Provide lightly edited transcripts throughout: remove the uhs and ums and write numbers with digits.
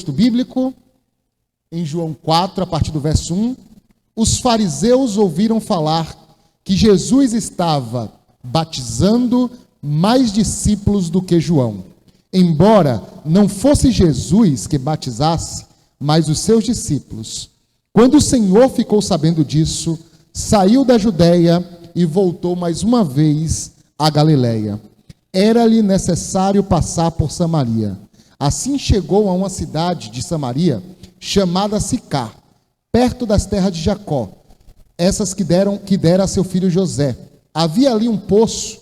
texto bíblico, em João 4, a partir do verso 1, os fariseus ouviram falar que Jesus estava batizando mais discípulos do que João, embora não fosse Jesus que batizasse, mas os seus discípulos. Quando o Senhor ficou sabendo disso, saiu da Judeia e voltou mais uma vez à Galileia. Era-lhe necessário passar por Samaria. Assim chegou a uma cidade de Samaria, chamada Sicar, perto das terras de Jacó, essas que dera a seu filho José. Havia ali um poço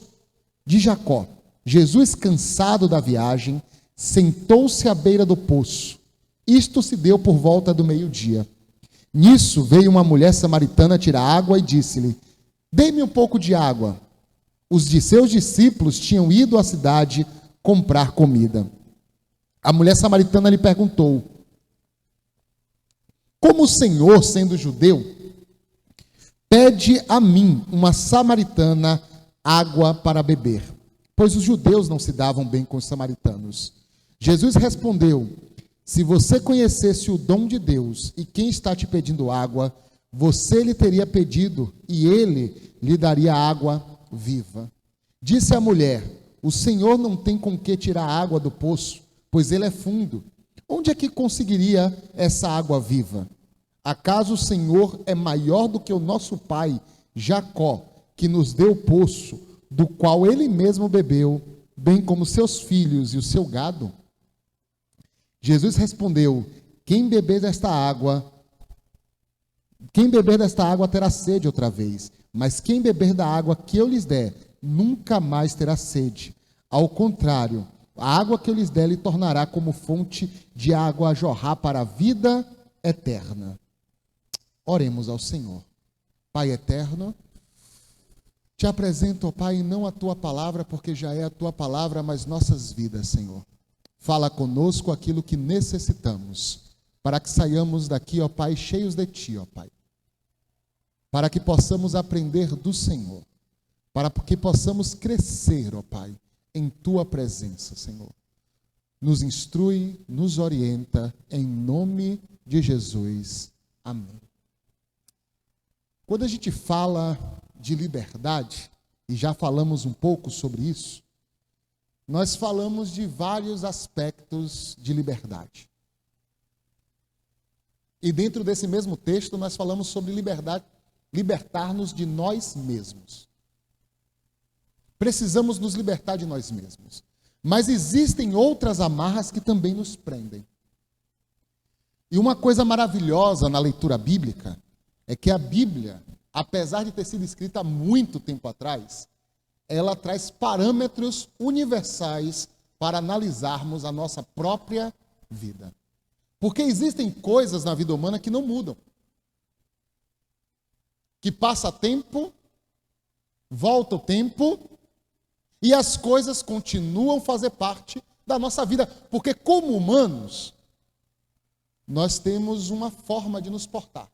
de Jacó. Jesus, cansado da viagem, sentou-se à beira do poço. Isto se deu por volta do meio-dia. Nisso veio uma mulher samaritana tirar água e disse-lhe: dê-me um pouco de água. Os de seus discípulos tinham ido à cidade comprar comida. A mulher samaritana lhe perguntou: como o Senhor, sendo judeu, pede a mim, uma samaritana, água para beber? Pois os judeus não se davam bem com os samaritanos. Jesus respondeu: se você conhecesse o dom de Deus e quem está te pedindo água, você lhe teria pedido e ele lhe daria água viva. Disse a mulher: o Senhor não tem com que tirar água do poço, pois ele é fundo. Onde é que conseguiria essa água viva? Acaso o Senhor é maior do que o nosso pai Jacó, que nos deu o poço, do qual ele mesmo bebeu, bem como seus filhos e o seu gado? Jesus respondeu: quem beber desta água terá sede outra vez, mas quem beber da água que eu lhes der, nunca mais terá sede. Ao contrário, a água que eu lhes der lhe tornará como fonte de água a jorrar para a vida eterna. Oremos ao Senhor. Pai eterno, te apresento, ó Pai, não a tua palavra, porque já é a tua palavra, mas nossas vidas, Senhor. Fala conosco aquilo que necessitamos, para que saiamos daqui, ó Pai, cheios de ti, ó Pai. Para que possamos aprender do Senhor, para que possamos crescer, ó Pai, em tua presença, Senhor. Nos instrui, nos orienta, em nome de Jesus. Amém. Quando a gente fala de liberdade, e já falamos um pouco sobre isso, nós falamos de vários aspectos de liberdade. E dentro desse mesmo texto, nós falamos sobre liberdade, libertar-nos de nós mesmos. Precisamos nos libertar de nós mesmos. Mas existem outras amarras que também nos prendem. E uma coisa maravilhosa na leitura bíblica é que a Bíblia, apesar de ter sido escrita há muito tempo atrás, ela traz parâmetros universais para analisarmos a nossa própria vida. Porque existem coisas na vida humana que não mudam. Que passa tempo, volta o tempo, e as coisas continuam a fazer parte da nossa vida. Porque como humanos, nós temos uma forma de nos portar.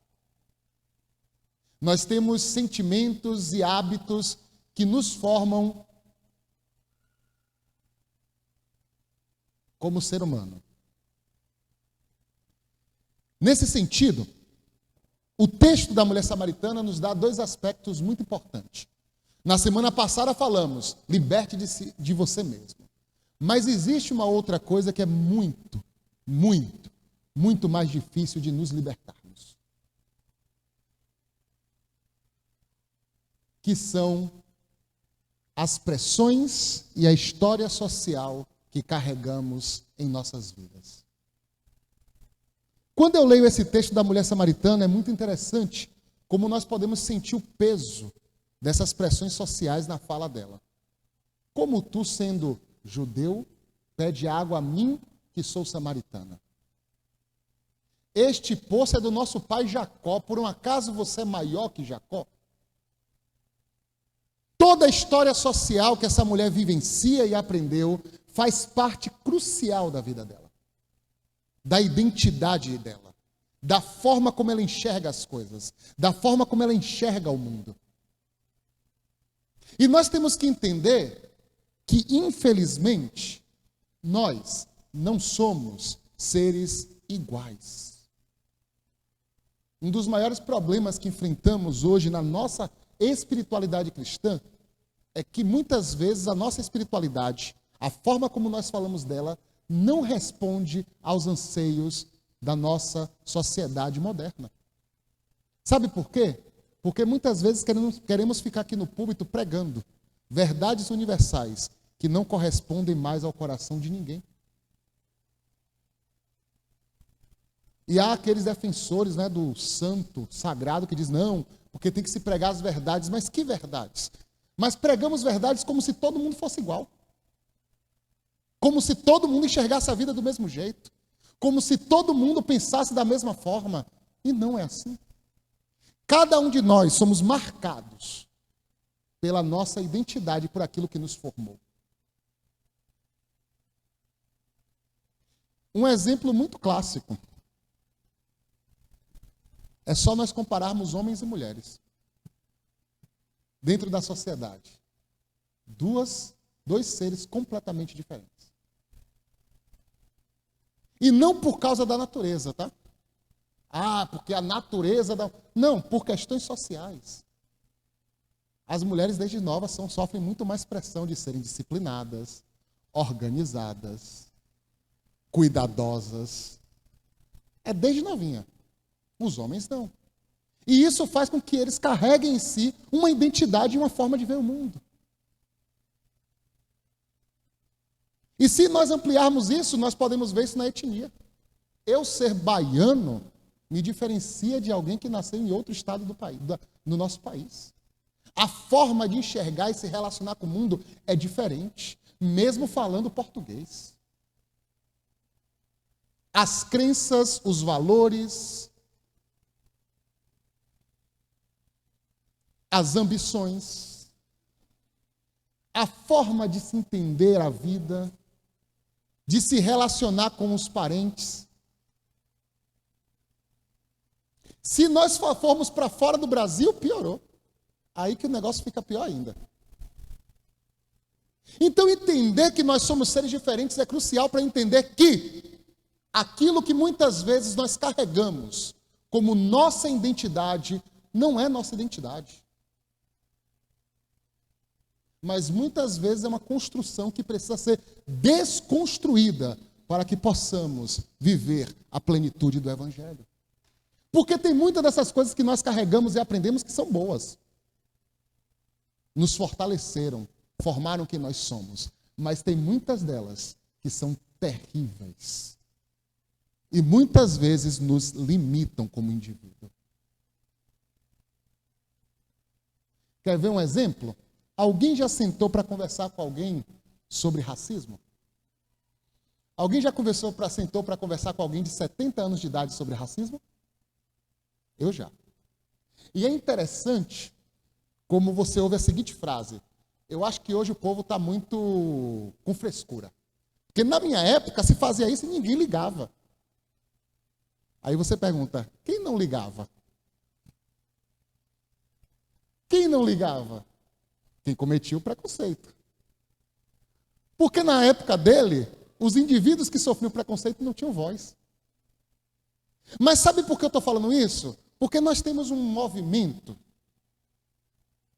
Nós temos sentimentos e hábitos que nos formam como ser humano. Nesse sentido, o texto da mulher samaritana nos dá dois aspectos muito importantes. Na semana passada falamos, liberte de você mesmo. Mas existe uma outra coisa que é muito mais difícil de nos libertarmos. Que são as pressões e a história social que carregamos em nossas vidas. Quando eu leio esse texto da mulher samaritana, é muito interessante como nós podemos sentir o peso dessas pressões sociais na fala dela. Como tu, sendo judeu, pede água a mim, que sou samaritana? Este poço é do nosso pai Jacó, por um acaso você é maior que Jacó? Toda a história social que essa mulher vivencia e aprendeu faz parte crucial da vida dela, da identidade dela, da forma como ela enxerga as coisas, da forma como ela enxerga o mundo. E nós temos que entender que, infelizmente, nós não somos seres iguais. Um dos maiores problemas que enfrentamos hoje na nossa espiritualidade cristã é que muitas vezes a nossa espiritualidade, a forma como nós falamos dela, não responde aos anseios da nossa sociedade moderna. Sabe por quê? Porque muitas vezes queremos ficar aqui no púlpito pregando verdades universais que não correspondem mais ao coração de ninguém. E há aqueles defensores, né, do santo, sagrado, que diz, não, porque tem que se pregar as verdades. Mas que verdades? Mas pregamos verdades como se todo mundo fosse igual. Como se todo mundo enxergasse a vida do mesmo jeito. Como se todo mundo pensasse da mesma forma. E não é assim. Cada um de nós somos marcados pela nossa identidade, por aquilo que nos formou. Um exemplo muito clássico. É só nós compararmos homens e mulheres dentro da sociedade. Dois seres completamente diferentes. E não por causa da natureza, tá? Ah, porque a natureza da... Não, por questões sociais. As mulheres desde novas sofrem muito mais pressão de serem disciplinadas, organizadas, cuidadosas. É desde novinha. Os homens não. E isso faz com que eles carreguem em si uma identidade e uma forma de ver o mundo. E se nós ampliarmos isso, nós podemos ver isso na etnia. Eu ser baiano me diferencia de alguém que nasceu em outro estado do país, no nosso país. A forma de enxergar e se relacionar com o mundo é diferente, mesmo falando português. As crenças, os valores, as ambições, a forma de se entender a vida, de se relacionar com os parentes. Se nós formos para fora do Brasil, piorou. Aí que o negócio fica pior ainda. Então, entender que nós somos seres diferentes é crucial para entender que aquilo que muitas vezes nós carregamos como nossa identidade não é nossa identidade. Mas muitas vezes é uma construção que precisa ser desconstruída para que possamos viver a plenitude do Evangelho. Porque tem muitas dessas coisas que nós carregamos e aprendemos que são boas. Nos fortaleceram, formaram quem nós somos. Mas tem muitas delas que são terríveis. E muitas vezes nos limitam como indivíduo. Quer ver um exemplo? Alguém já sentou para conversar com alguém sobre racismo? Alguém já sentou para conversar com alguém de 70 anos de idade sobre racismo? Eu já. E é interessante como você ouve a seguinte frase: eu acho que hoje o povo está muito com frescura. Porque na minha época se fazia isso e ninguém ligava. Aí você pergunta, quem não ligava? Quem não ligava? Quem cometia o preconceito. Porque na época dele, os indivíduos que sofriam preconceito não tinham voz. Mas sabe por que eu estou falando isso? Porque nós temos um movimento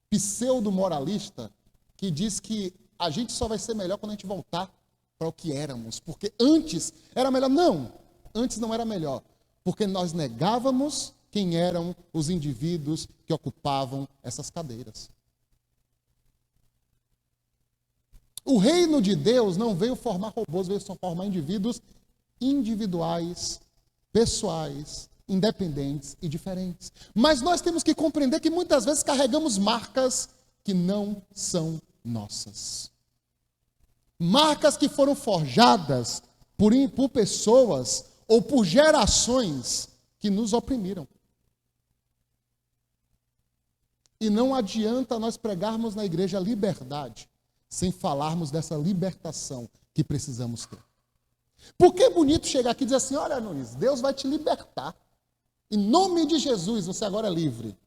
pseudo-moralista que diz que a gente só vai ser melhor quando a gente voltar para o que éramos. Porque antes era melhor. Não, antes não era melhor. Porque nós negávamos quem eram os indivíduos que ocupavam essas cadeiras. O reino de Deus não veio formar robôs, veio só formar indivíduos individuais, pessoais, independentes e diferentes. Mas nós temos que compreender que muitas vezes carregamos marcas que não são nossas. Marcas que foram forjadas por pessoas ou por gerações que nos oprimiram. E não adianta nós pregarmos na igreja liberdade sem falarmos dessa libertação que precisamos ter. Porque é bonito chegar aqui e dizer assim, olha, Nunes, Deus vai te libertar. Em nome de Jesus, você agora é livre.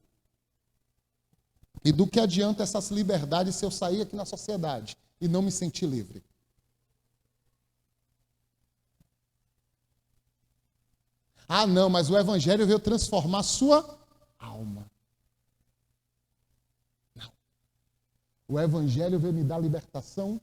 E do que adianta essas liberdades se eu sair aqui na sociedade e não me sentir livre? Ah, não, mas o evangelho veio transformar a sua alma. Não. O evangelho veio me dar libertação.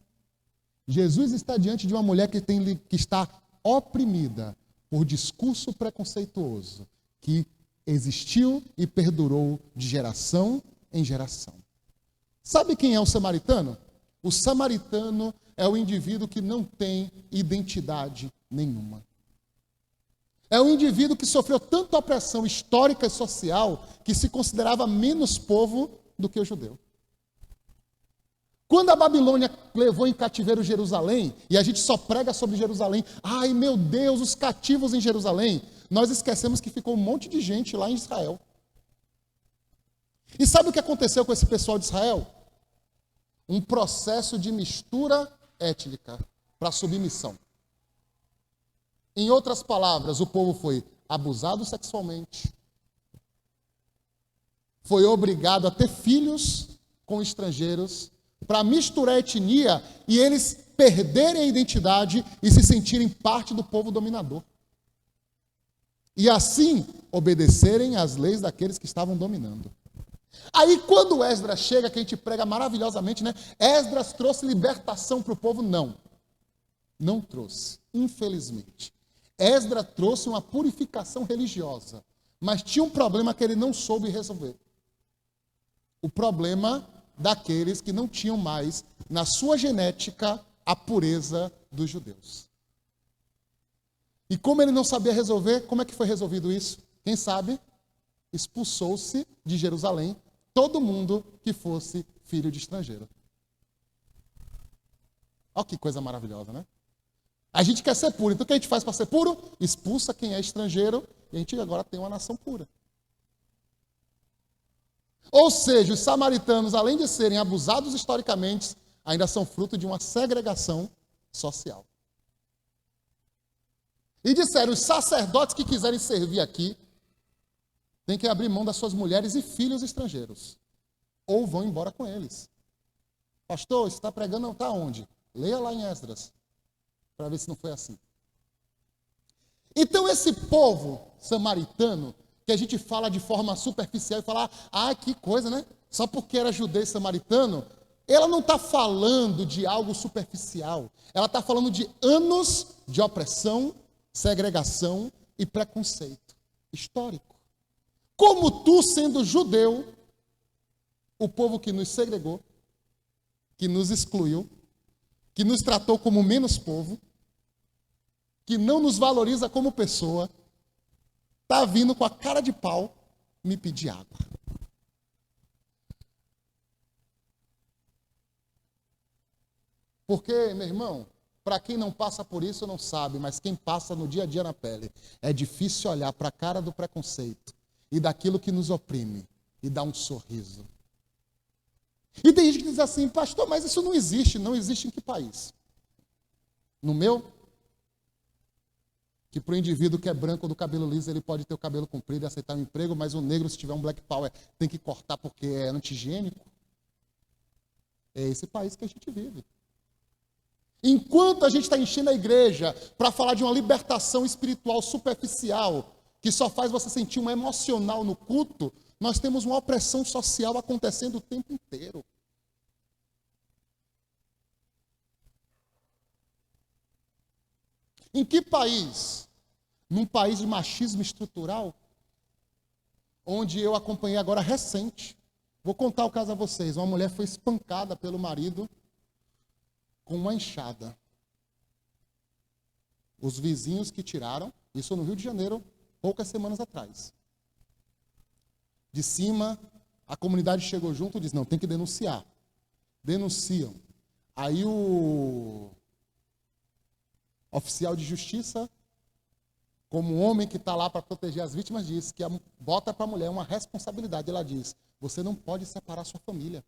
Jesus está diante de uma mulher que está oprimida por discurso preconceituoso, que existiu e perdurou de geração em geração. Sabe quem é o samaritano? O samaritano é o indivíduo que não tem identidade nenhuma. É um indivíduo que sofreu tanta opressão histórica e social que se considerava menos povo do que o judeu. Quando a Babilônia levou em cativeiro Jerusalém, e a gente só prega sobre Jerusalém, ai meu Deus, os cativos em Jerusalém, nós esquecemos que ficou um monte de gente lá em Israel. E sabe o que aconteceu com esse pessoal de Israel? Um processo de mistura étnica para submissão. Em outras palavras, o povo foi abusado sexualmente, foi obrigado a ter filhos com estrangeiros, para misturar a etnia e eles perderem a identidade e se sentirem parte do povo dominador. E assim obedecerem às leis daqueles que estavam dominando. Aí quando Esdras chega, que a gente prega maravilhosamente, né? Esdras trouxe libertação para o povo? Não. Não trouxe, infelizmente. Esdras trouxe uma purificação religiosa, mas tinha um problema que ele não soube resolver. O problema daqueles que não tinham mais na sua genética a pureza dos judeus. E como ele não sabia resolver, como é que foi resolvido isso? Quem sabe? Expulsou-se de Jerusalém todo mundo que fosse filho de estrangeiro. Olha que coisa maravilhosa, né? A gente quer ser puro, então o que a gente faz para ser puro? Expulsa quem é estrangeiro e a gente agora tem uma nação pura. Ou seja, os samaritanos, além de serem abusados historicamente, ainda são fruto de uma segregação social. E disseram, os sacerdotes que quiserem servir aqui, têm que abrir mão das suas mulheres e filhos estrangeiros. Ou vão embora com eles. Pastor, você está pregando, não está onde? Leia lá em Esdras, para ver se não foi assim. Então esse povo samaritano, que a gente fala de forma superficial e fala, ah, que coisa, né? Só porque era judeu e samaritano, ela não está falando de algo superficial. Ela está falando de anos de opressão, segregação e preconceito histórico. Como tu, sendo judeu, o povo que nos segregou, que nos excluiu, que nos tratou como menos povo, que não nos valoriza como pessoa, está vindo com a cara de pau me pedir água. Porque, meu irmão, para quem não passa por isso não sabe, mas quem passa no dia a dia na pele, é difícil olhar para a cara do preconceito e daquilo que nos oprime e dar um sorriso. E tem gente que diz assim, pastor, mas isso não existe. Não existe em que país? No meu? Que para o indivíduo que é branco do cabelo liso, ele pode ter o cabelo comprido e aceitar um emprego, mas o negro, se tiver um black power, tem que cortar porque é anti-higiênico. É esse país que a gente vive. Enquanto a gente está enchendo a igreja para falar de uma libertação espiritual superficial, que só faz você sentir um emocional no culto, nós temos uma opressão social acontecendo o tempo inteiro. Em que país? Num país de machismo estrutural, onde eu acompanhei agora recente. Vou contar o caso a vocês. Uma mulher foi espancada pelo marido com uma enxada. Os vizinhos que tiraram, isso no Rio de Janeiro, poucas semanas atrás. De cima, a comunidade chegou junto e disse, não, tem que denunciar. Denunciam. Aí o oficial de justiça, como um homem que está lá para proteger as vítimas, diz que bota para a mulher uma responsabilidade. Ela diz, você não pode separar sua família.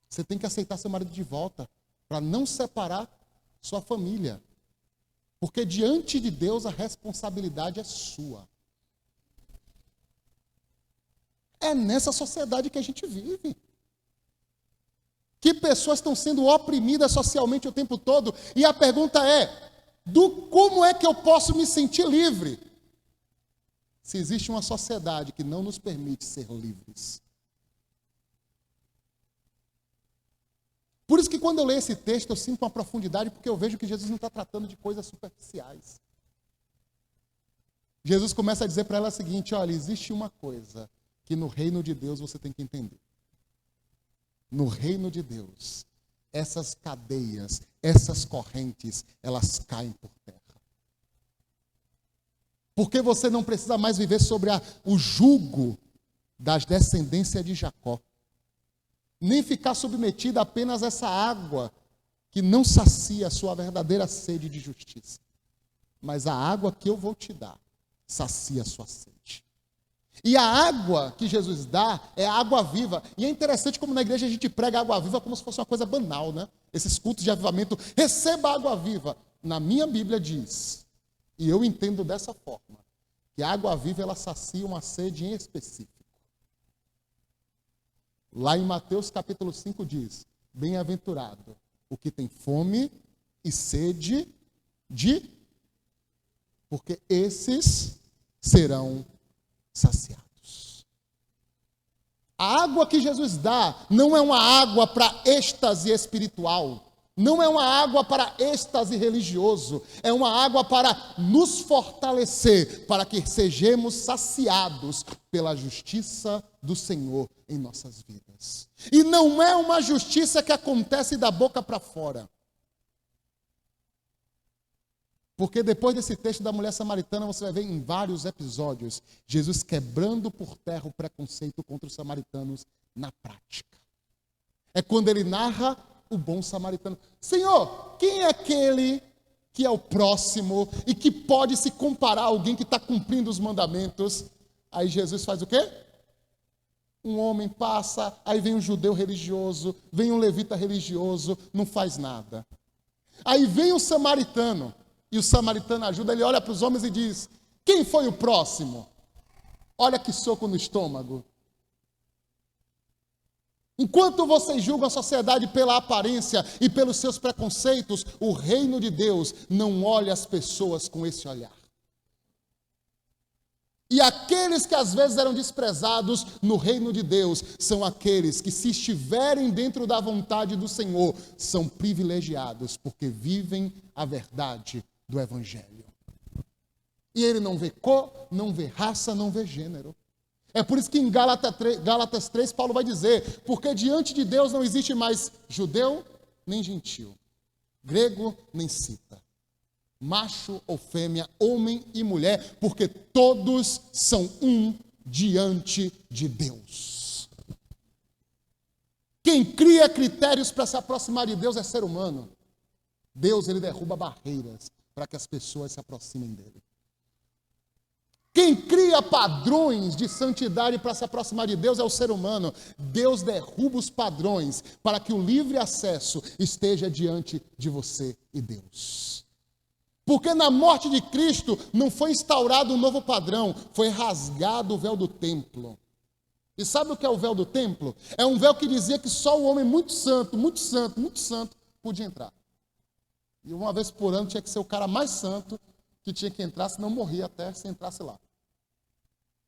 Você tem que aceitar seu marido de volta para não separar sua família. Porque diante de Deus a responsabilidade é sua. É nessa sociedade que a gente vive. Que pessoas estão sendo oprimidas socialmente o tempo todo. E a pergunta é, do como é que eu posso me sentir livre se existe uma sociedade que não nos permite ser livres. Por isso que quando eu leio esse texto, eu sinto uma profundidade, porque eu vejo que Jesus não está tratando de coisas superficiais. Jesus começa a dizer para ela o seguinte: olha, existe uma coisa que no reino de Deus você tem que entender. No reino de Deus, essas cadeias, essas correntes, elas caem por terra. Porque você não precisa mais viver sobre o jugo das descendências de Jacó. Nem ficar submetido apenas a essa água que não sacia a sua verdadeira sede de justiça. Mas a água que eu vou te dar sacia a sua sede. E a água que Jesus dá é a água viva. E é interessante como na igreja a gente prega água viva como se fosse uma coisa banal, né? Esses cultos de avivamento, receba água viva. Na minha Bíblia diz, e eu entendo dessa forma, que a água viva ela sacia uma sede em específico. Lá em Mateus capítulo 5 diz: bem-aventurado o que tem fome e sede de... porque esses serão saciados. A água que Jesus dá não é uma água para êxtase espiritual, não é uma água para êxtase religioso, é uma água para nos fortalecer, para que sejamos saciados pela justiça do Senhor em nossas vidas. E não é uma justiça que acontece da boca para fora. Porque depois desse texto da mulher samaritana, você vai ver em vários episódios, Jesus quebrando por terra o preconceito contra os samaritanos na prática. É quando ele narra o bom samaritano. Senhor, quem é aquele que é o próximo e que pode se comparar a alguém que está cumprindo os mandamentos? Aí Jesus faz o quê? Um homem passa, aí vem um judeu religioso, vem um levita religioso, não faz nada. Aí vem o samaritano, e o samaritano ajuda, ele olha para os homens e diz: quem foi o próximo? Olha que soco no estômago. Enquanto vocês julgam a sociedade pela aparência e pelos seus preconceitos, o reino de Deus não olha as pessoas com esse olhar. E aqueles que às vezes eram desprezados no reino de Deus, são aqueles que, se estiverem dentro da vontade do Senhor, são privilegiados, porque vivem a verdade do Evangelho. E ele não vê cor, não vê raça, não vê gênero. É por isso que em Gálatas 3, Paulo vai dizer: porque diante de Deus não existe mais judeu nem gentil, grego nem cita, macho ou fêmea, homem e mulher, porque todos são um diante de Deus. Quem cria critérios para se aproximar de Deus é ser humano. Deus, ele derruba barreiras para que as pessoas se aproximem dele. Quem cria padrões de santidade para se aproximar de Deus é o ser humano. Deus derruba os padrões para que o livre acesso esteja diante de você e Deus. Porque na morte de Cristo não foi instaurado um novo padrão, foi rasgado o véu do templo. E sabe o que é o véu do templo? É um véu que dizia que só o homem muito santo, muito santo, muito santo podia entrar. E uma vez por ano tinha que ser o cara mais santo que tinha que entrar, senão morria até se entrasse lá.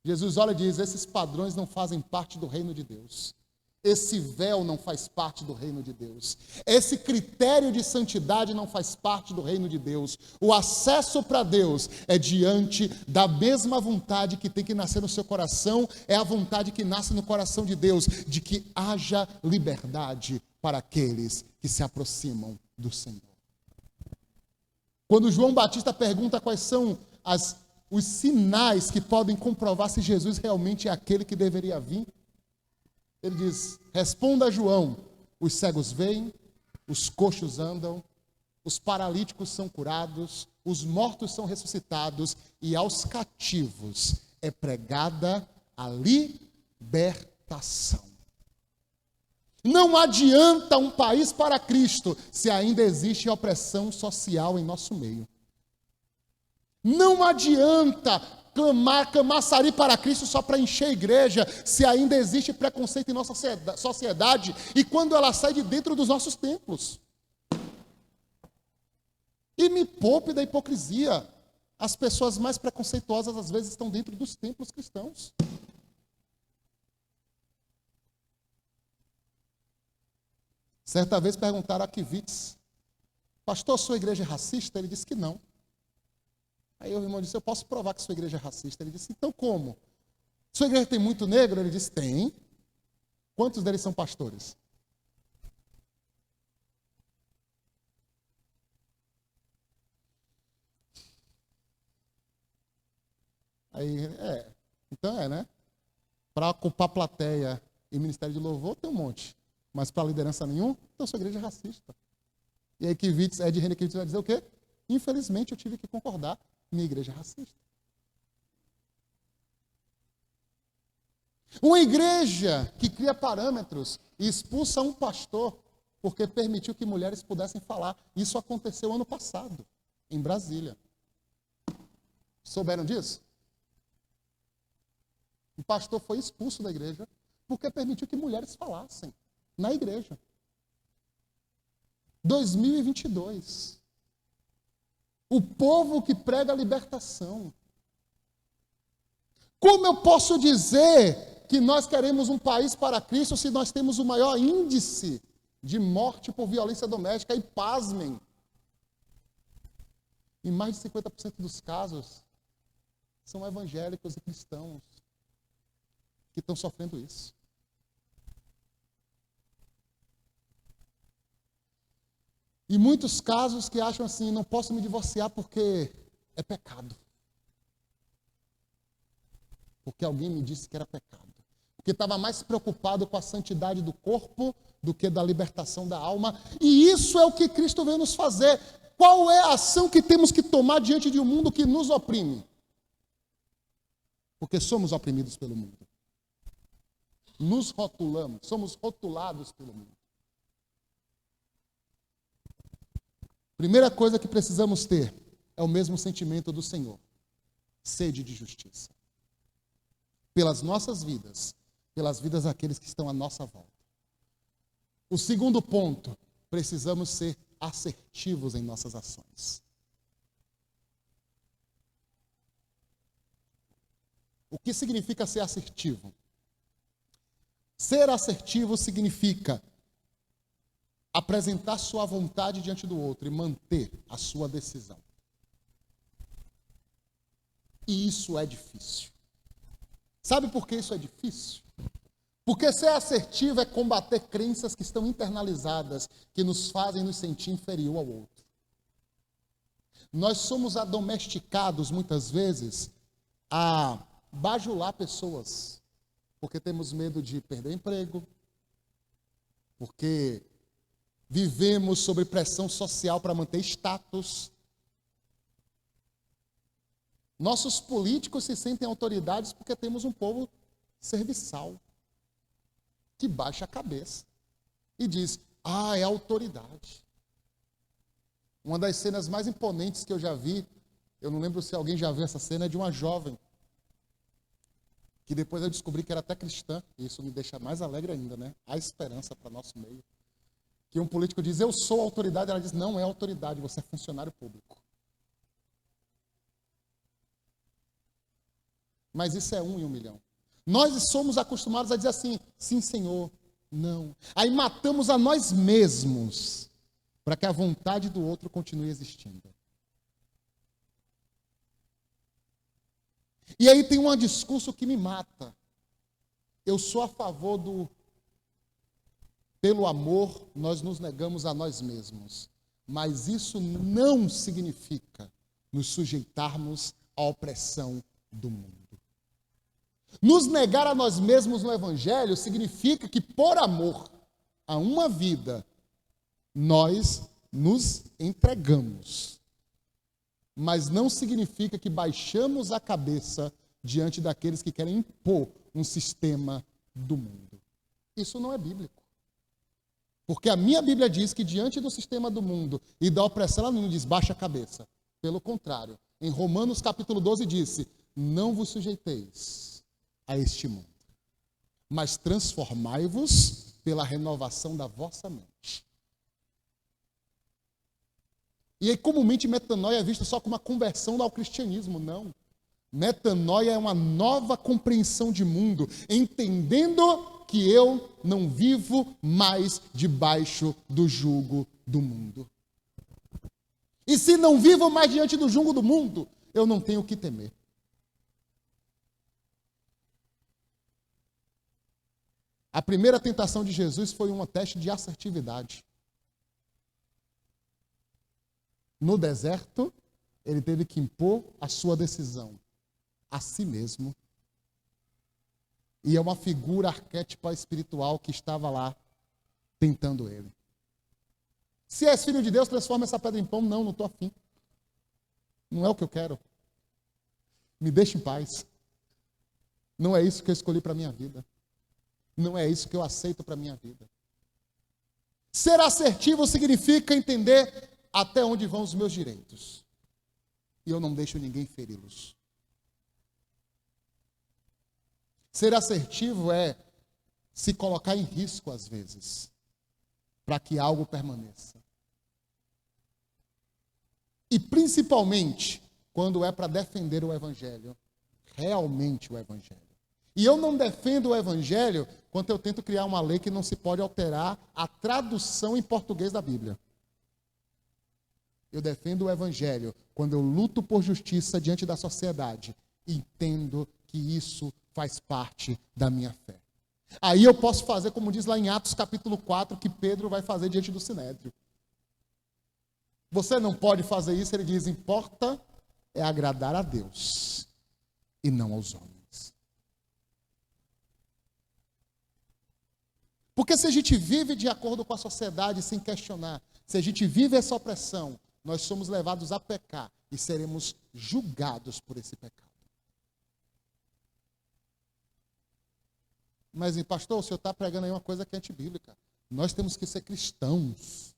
Jesus olha e diz: esses padrões não fazem parte do reino de Deus. Esse véu não faz parte do reino de Deus. Esse critério de santidade não faz parte do reino de Deus. O acesso para Deus é diante da mesma vontade que tem que nascer no seu coração, é a vontade que nasce no coração de Deus, de que haja liberdade para aqueles que se aproximam do Senhor. Quando João Batista pergunta quais são os sinais que podem comprovar se Jesus realmente é aquele que deveria vir, ele diz: responda a João, os cegos veem, os coxos andam, os paralíticos são curados, os mortos são ressuscitados, e aos cativos é pregada a libertação. Não adianta um país para Cristo se ainda existe opressão social em nosso meio. Não adianta clamar Camaçari para Cristo só para encher a igreja, se ainda existe preconceito em nossa sociedade e quando ela sai de dentro dos nossos templos. E E me poupe da hipocrisia. As pessoas mais preconceituosas às vezes estão dentro dos templos cristãos. Certa vez perguntaram a Kivitz: pastor, sua igreja é racista? Ele disse que não. Aí o irmão disse: eu posso provar que sua igreja é racista. Ele disse: então como? Sua igreja tem muito negro? Ele disse: tem. Quantos deles são pastores? Aí, então né? Para ocupar plateia e ministério de louvor tem um monte. Mas para liderança nenhum, então sua igreja é racista. E aí Kivitz, Ed René Kivitz vai dizer o quê? Infelizmente eu tive que concordar, minha igreja é racista. Uma igreja que cria parâmetros e expulsa um pastor porque permitiu que mulheres pudessem falar. Isso aconteceu ano passado, em Brasília. Souberam disso? O pastor foi expulso da igreja porque permitiu que mulheres falassem na igreja. 2022. O povo que prega a libertação. Como eu posso dizer que nós queremos um país para Cristo se nós temos o maior índice de morte por violência doméstica? E pasmem, em mais de 50% dos casos, são evangélicos e cristãos que estão sofrendo isso. E muitos casos que acham assim: não posso me divorciar porque é pecado. Porque alguém me disse que era pecado. Porque estava mais preocupado com a santidade do corpo do que da libertação da alma. E isso é o que Cristo veio nos fazer. Qual é a ação que temos que tomar diante de um mundo que nos oprime? Porque somos oprimidos pelo mundo. Nos rotulamos, somos rotulados pelo mundo. Primeira coisa que precisamos ter é o mesmo sentimento do Senhor: sede de justiça. Pelas nossas vidas, pelas vidas daqueles que estão à nossa volta. O segundo ponto, precisamos ser assertivos em nossas ações. O que significa ser assertivo? Ser assertivo significa apresentar sua vontade diante do outro e manter a sua decisão. E isso é difícil. Sabe por que isso é difícil? Porque ser assertivo é combater crenças que estão internalizadas, que nos fazem nos sentir inferior ao outro. Nós somos adomesticados, muitas vezes, a bajular pessoas, porque temos medo de perder o emprego, porque vivemos sob pressão social para manter status. Nossos políticos se sentem autoridades porque temos um povo serviçal, que baixa a cabeça e diz: é autoridade. Uma das cenas mais imponentes que eu já vi, eu não lembro se alguém já viu essa cena, é de uma jovem, que depois eu descobri que era até cristã, e isso me deixa mais alegre ainda, né? Há esperança para nosso meio. Que um político diz: eu sou autoridade, ela diz: não é autoridade, você é funcionário público. Mas isso é 1 em 1 milhão. Nós somos acostumados a dizer assim: sim, Senhor, não. Aí matamos a nós mesmos para que a vontade do outro continue existindo. E aí tem um discurso que me mata. Eu sou a favor do pelo amor nós nos negamos a nós mesmos. Mas isso não significa nos sujeitarmos à opressão do mundo. Nos negar a nós mesmos no Evangelho significa que, por amor a uma vida, nós nos entregamos. Mas não significa que baixamos a cabeça diante daqueles que querem impor um sistema do mundo. Isso não é bíblico. Porque a minha Bíblia diz que diante do sistema do mundo e da opressão, ela não diz baixa a cabeça. Pelo contrário, em Romanos capítulo 12 disse: não vos sujeiteis a este mundo, mas transformai-vos pela renovação da vossa mente. E aí, comumente, metanoia é vista só como uma conversão ao cristianismo. Não. Metanoia é uma nova compreensão de mundo, entendendo que eu não vivo mais debaixo do jugo do mundo. E se não vivo mais diante do jugo do mundo, eu não tenho o que temer. A primeira tentação de Jesus foi um teste de assertividade. No deserto, ele teve que impor a sua decisão a si mesmo. E é uma figura arquétipa espiritual que estava lá tentando ele. Se és filho de Deus, transforma essa pedra em pão. Não estou afim. Não é o que eu quero. Me deixe em paz. Não é isso que eu escolhi para a minha vida. Não é isso que eu aceito para a minha vida. Ser assertivo significa entender até onde vão os meus direitos. E eu não deixo ninguém feri-los. Ser assertivo é se colocar em risco às vezes, para que algo permaneça. E principalmente, quando é para defender o Evangelho, realmente o Evangelho. E eu não defendo o Evangelho quando eu tento criar uma lei que não se pode alterar a tradução em português da Bíblia. Eu defendo o Evangelho quando eu luto por justiça diante da sociedade. Entendo que isso faz parte da minha fé. Aí eu posso fazer, como diz lá em Atos capítulo 4, que Pedro vai fazer diante do Sinédrio. Você não pode fazer isso, ele diz, importa é agradar a Deus e não aos homens. Porque se a gente vive de acordo com a sociedade sem questionar, se a gente vive essa opressão, nós somos levados a pecar e seremos julgados por esse pecado. Mas, pastor, o senhor está pregando aí uma coisa que é antibíblica. Nós temos que ser cristãos,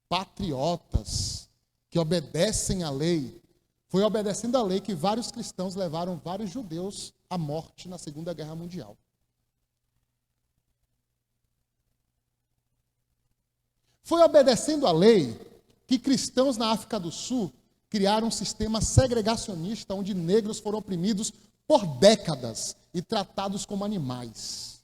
patriotas, que obedecem à lei. Foi obedecendo à lei que vários cristãos levaram vários judeus à morte na Segunda Guerra Mundial. Foi obedecendo à lei que cristãos na África do Sul criaram um sistema segregacionista onde negros foram oprimidos por décadas e tratados como animais.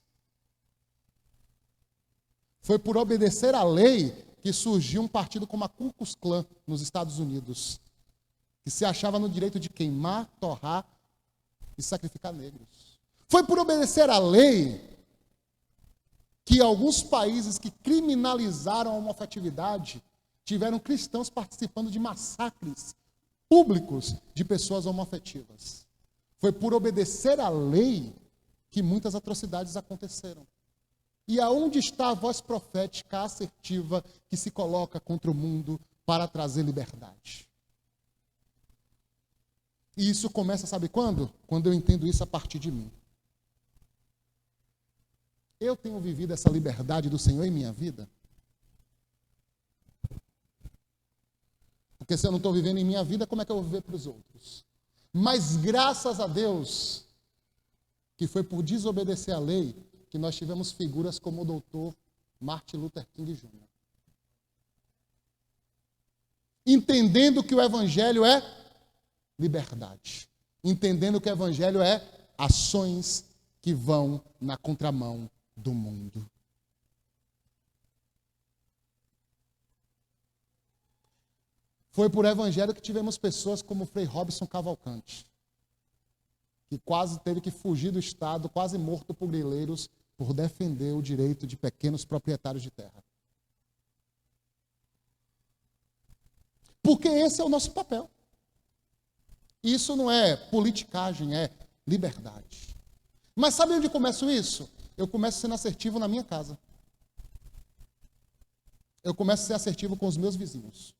Foi por obedecer à lei que surgiu um partido como a Ku Klux Klan nos Estados Unidos, que se achava no direito de queimar, torrar e sacrificar negros. Foi por obedecer à lei que alguns países que criminalizaram a homoafetividade tiveram cristãos participando de massacres públicos de pessoas homoafetivas. Foi por obedecer à lei que muitas atrocidades aconteceram. E aonde está a voz profética assertiva que se coloca contra o mundo para trazer liberdade? E isso começa, sabe quando? Quando eu entendo isso a partir de mim. Eu tenho vivido essa liberdade do Senhor em minha vida? Porque se eu não estou vivendo em minha vida, como é que eu vou viver para os outros? Mas graças a Deus, que foi por desobedecer à lei, que nós tivemos figuras como o doutor Martin Luther King Jr. Entendendo que o Evangelho é liberdade. Entendendo que o Evangelho é ações que vão na contramão do mundo. Foi por Evangelho que tivemos pessoas como Frei Robson Cavalcante, que quase teve que fugir do Estado, quase morto por grileiros, por defender o direito de pequenos proprietários de terra. Porque esse é o nosso papel. Isso não é politicagem, é liberdade. Mas sabe onde começo isso? Eu começo sendo assertivo na minha casa. Eu começo a ser assertivo com os meus vizinhos.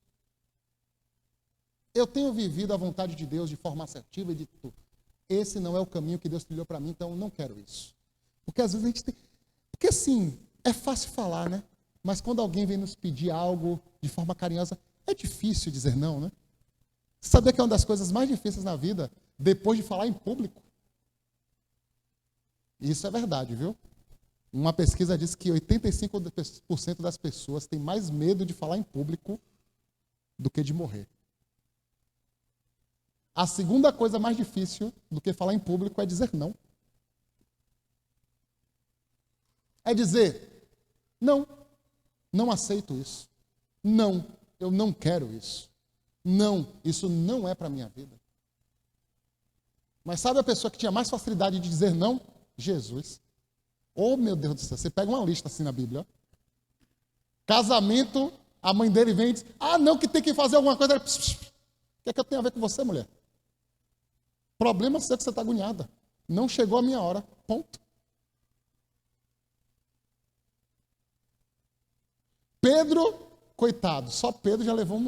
Eu tenho vivido a vontade de Deus de forma assertiva e dito, esse não é o caminho que Deus trilhou para mim, então eu não quero isso. Porque às vezes a gente tem... Porque assim, é fácil falar, né? Mas quando alguém vem nos pedir algo de forma carinhosa, é difícil dizer não, né? Você sabia que é uma das coisas mais difíceis na vida, depois de falar em público? Isso é verdade, viu? Uma pesquisa diz que 85% das pessoas têm mais medo de falar em público do que de morrer. A segunda coisa mais difícil do que falar em público é dizer não. É dizer, não, não aceito isso. Não, eu não quero isso. Não, isso não é para a minha vida. Mas sabe a pessoa que tinha mais facilidade de dizer não? Jesus. Oh, meu Deus do céu, você pega uma lista assim na Bíblia. Ó. Casamento, a mãe dele vem e diz, não, que tem que fazer alguma coisa. O que é que eu tenho a ver com você, mulher? Problema seu que você está agoniada. Não chegou a minha hora. Ponto. Pedro, coitado, só Pedro já levou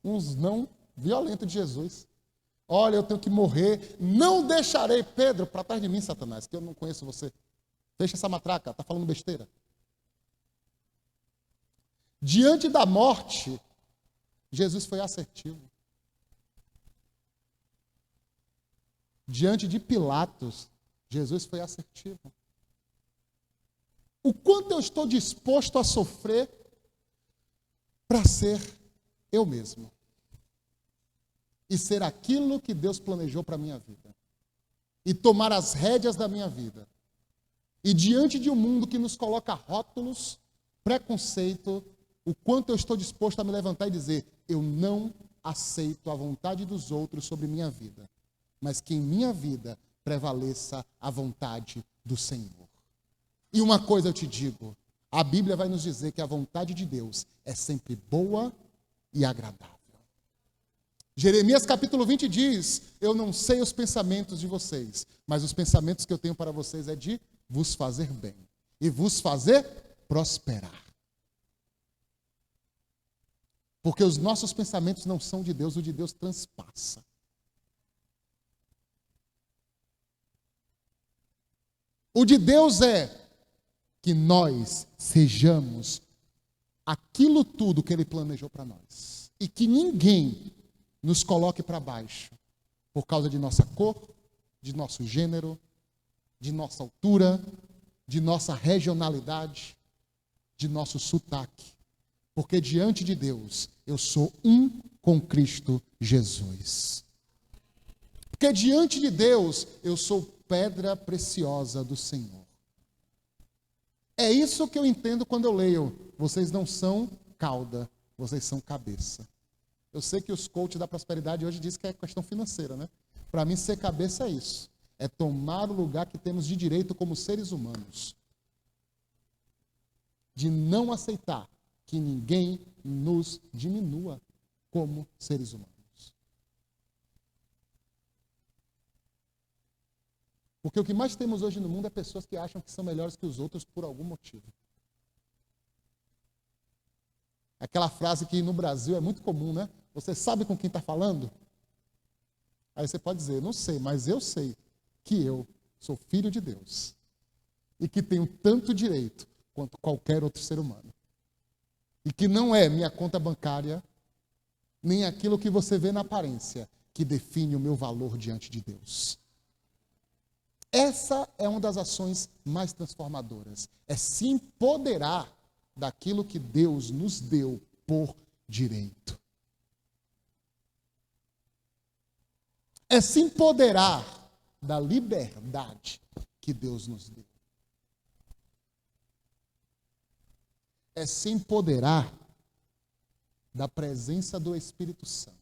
uns não violentos de Jesus. Olha, eu tenho que morrer. Não deixarei, Pedro, para trás de mim, Satanás, que eu não conheço você. Deixa essa matraca, está falando besteira. Diante da morte, Jesus foi assertivo. Diante de Pilatos, Jesus foi assertivo. O quanto eu estou disposto a sofrer para ser eu mesmo. E ser aquilo que Deus planejou para a minha vida. E tomar as rédeas da minha vida. E diante de um mundo que nos coloca rótulos, preconceito, o quanto eu estou disposto a me levantar e dizer, eu não aceito a vontade dos outros sobre minha vida, mas que em minha vida prevaleça a vontade do Senhor. E uma coisa eu te digo, a Bíblia vai nos dizer que a vontade de Deus é sempre boa e agradável. Jeremias capítulo 20 diz, eu não sei os pensamentos de vocês, mas os pensamentos que eu tenho para vocês é de vos fazer bem e vos fazer prosperar. Porque os nossos pensamentos não são de Deus, o de Deus transpassa. O de Deus é que nós sejamos aquilo tudo que Ele planejou para nós. E que ninguém nos coloque para baixo por causa de nossa cor, de nosso gênero, de nossa altura, de nossa regionalidade, de nosso sotaque. Porque diante de Deus, eu sou um com Cristo Jesus. Porque diante de Deus, eu sou pedra preciosa do Senhor. É isso que eu entendo quando eu leio. Vocês não são cauda, vocês são cabeça. Eu sei que os coaches da prosperidade hoje dizem que é questão financeira, né? Para mim, ser cabeça é isso. É tomar o lugar que temos de direito como seres humanos. De não aceitar que ninguém nos diminua como seres humanos. Porque o que mais temos hoje no mundo é pessoas que acham que são melhores que os outros por algum motivo. Aquela frase que no Brasil é muito comum, né? Você sabe com quem está falando? Aí você pode dizer, não sei, mas eu sei que eu sou filho de Deus. E que tenho tanto direito quanto qualquer outro ser humano. E que não é minha conta bancária, nem aquilo que você vê na aparência, que define o meu valor diante de Deus. Essa é uma das ações mais transformadoras. É se empoderar daquilo que Deus nos deu por direito. É se empoderar da liberdade que Deus nos deu. É se empoderar da presença do Espírito Santo.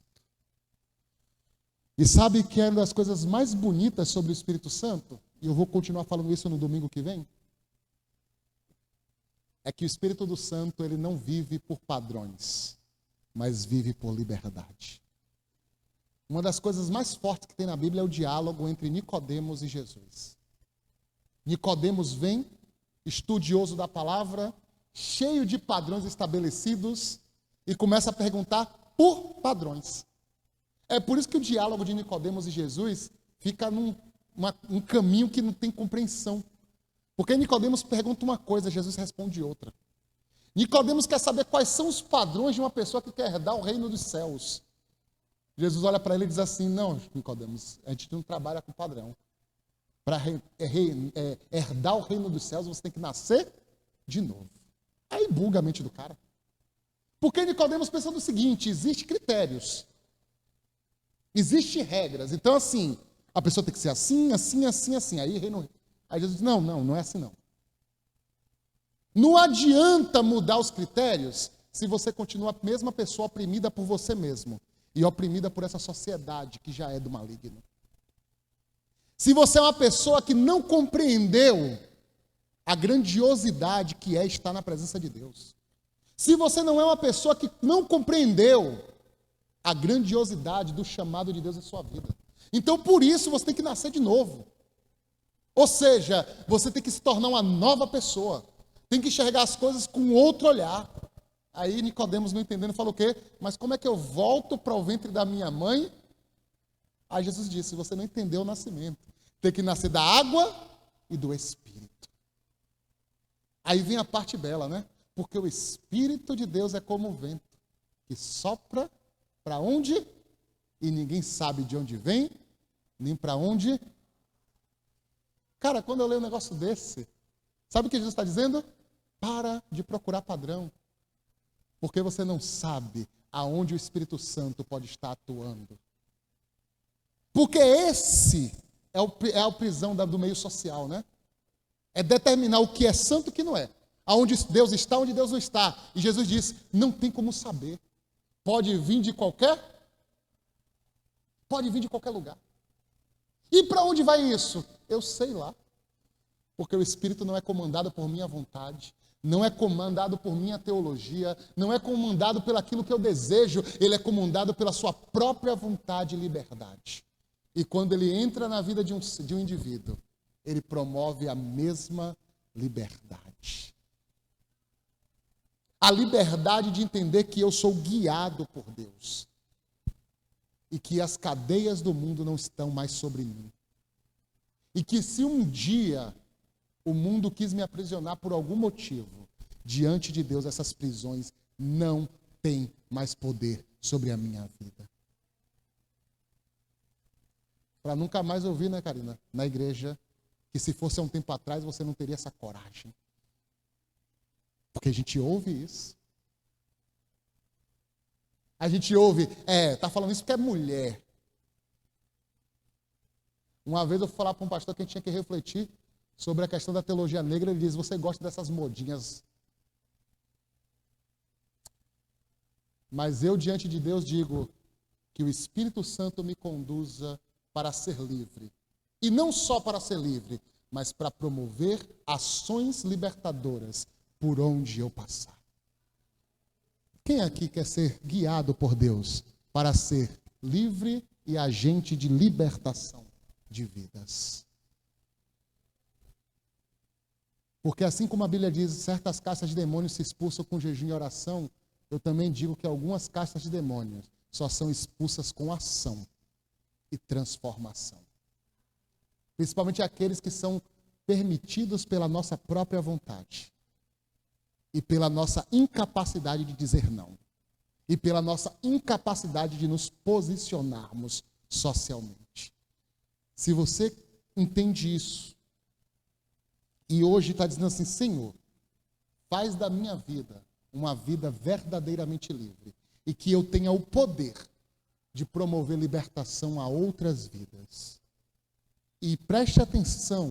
E sabe que é uma das coisas mais bonitas sobre o Espírito Santo? E eu vou continuar falando isso no domingo que vem. É que o Espírito do Santo, ele não vive por padrões, mas vive por liberdade. Uma das coisas mais fortes que tem na Bíblia é o diálogo entre Nicodemos e Jesus. Nicodemos vem, estudioso da palavra, cheio de padrões estabelecidos, e começa a perguntar por padrões. É por isso que o diálogo de Nicodemos e Jesus fica num caminho que não tem compreensão. Porque Nicodemos pergunta uma coisa, Jesus responde outra. Nicodemos quer saber quais são os padrões de uma pessoa que quer herdar o reino dos céus. Jesus olha para ele e diz assim, não, Nicodemos, a gente não trabalha com padrão. Para herdar o reino dos céus, você tem que nascer de novo. Aí buga a mente do cara. Porque Nicodemos pensa no seguinte: existem critérios, existem regras. Então, assim, a pessoa tem que ser assim, assim, assim, assim. Aí Jesus diz: não é assim não. Não adianta mudar os critérios se você continua a mesma pessoa oprimida por você mesmo e oprimida por essa sociedade que já é do maligno. Se você é uma pessoa que não compreendeu a grandiosidade que é estar na presença de Deus. Se você não é uma pessoa que não compreendeu a grandiosidade do chamado de Deus em sua vida. Então, por isso, você tem que nascer de novo. Ou seja, você tem que se tornar uma nova pessoa. Tem que enxergar as coisas com outro olhar. Aí Nicodemos, não entendendo, falou o quê? Mas como é que eu volto para o ventre da minha mãe? Aí Jesus disse: você não entendeu o nascimento. Tem que nascer da água e do Espírito. Aí vem a parte bela, né? Porque o Espírito de Deus é como o vento, que sopra para onde? E ninguém sabe de onde vem, nem para onde. Cara, quando eu leio um negócio desse, sabe o que Jesus está dizendo? Para de procurar padrão, porque você não sabe aonde o Espírito Santo pode estar atuando. Porque esse é a prisão do meio social, né? É determinar o que é santo e o que não é. Aonde Deus está, onde Deus não está. E Jesus disse: não tem como saber. Pode vir de qualquer lugar. E para onde vai isso? Eu sei lá. Porque o Espírito não é comandado por minha vontade, não é comandado por minha teologia, não é comandado pelo aquilo que eu desejo, ele é comandado pela sua própria vontade e liberdade. E quando ele entra na vida de um indivíduo, ele promove a mesma liberdade. A liberdade de entender que eu sou guiado por Deus. E que as cadeias do mundo não estão mais sobre mim. E que se um dia o mundo quis me aprisionar por algum motivo, diante de Deus essas prisões não têm mais poder sobre a minha vida. Para nunca mais ouvir, né, Karina, na igreja, que se fosse há um tempo atrás você não teria essa coragem. Porque a gente ouve isso. A gente ouve, tá falando isso porque é mulher. Uma vez eu fui falar para um pastor que a gente tinha que refletir sobre a questão da teologia negra. Ele diz: você gosta dessas modinhas. Mas eu, diante de Deus, digo que o Espírito Santo me conduza para ser livre. E não só para ser livre, mas para promover ações libertadoras por onde eu passar. Quem aqui quer ser guiado por Deus para ser livre e agente de libertação de vidas? Porque assim como a Bíblia diz, certas castas de demônios se expulsam com jejum e oração, eu também digo que algumas castas de demônios só são expulsas com ação e transformação. Principalmente aqueles que são permitidos pela nossa própria vontade. E pela nossa incapacidade de dizer não. E pela nossa incapacidade de nos posicionarmos socialmente. Se você entende isso, e hoje está dizendo assim: Senhor, faz da minha vida uma vida verdadeiramente livre, e que eu tenha o poder de promover libertação a outras vidas. E preste atenção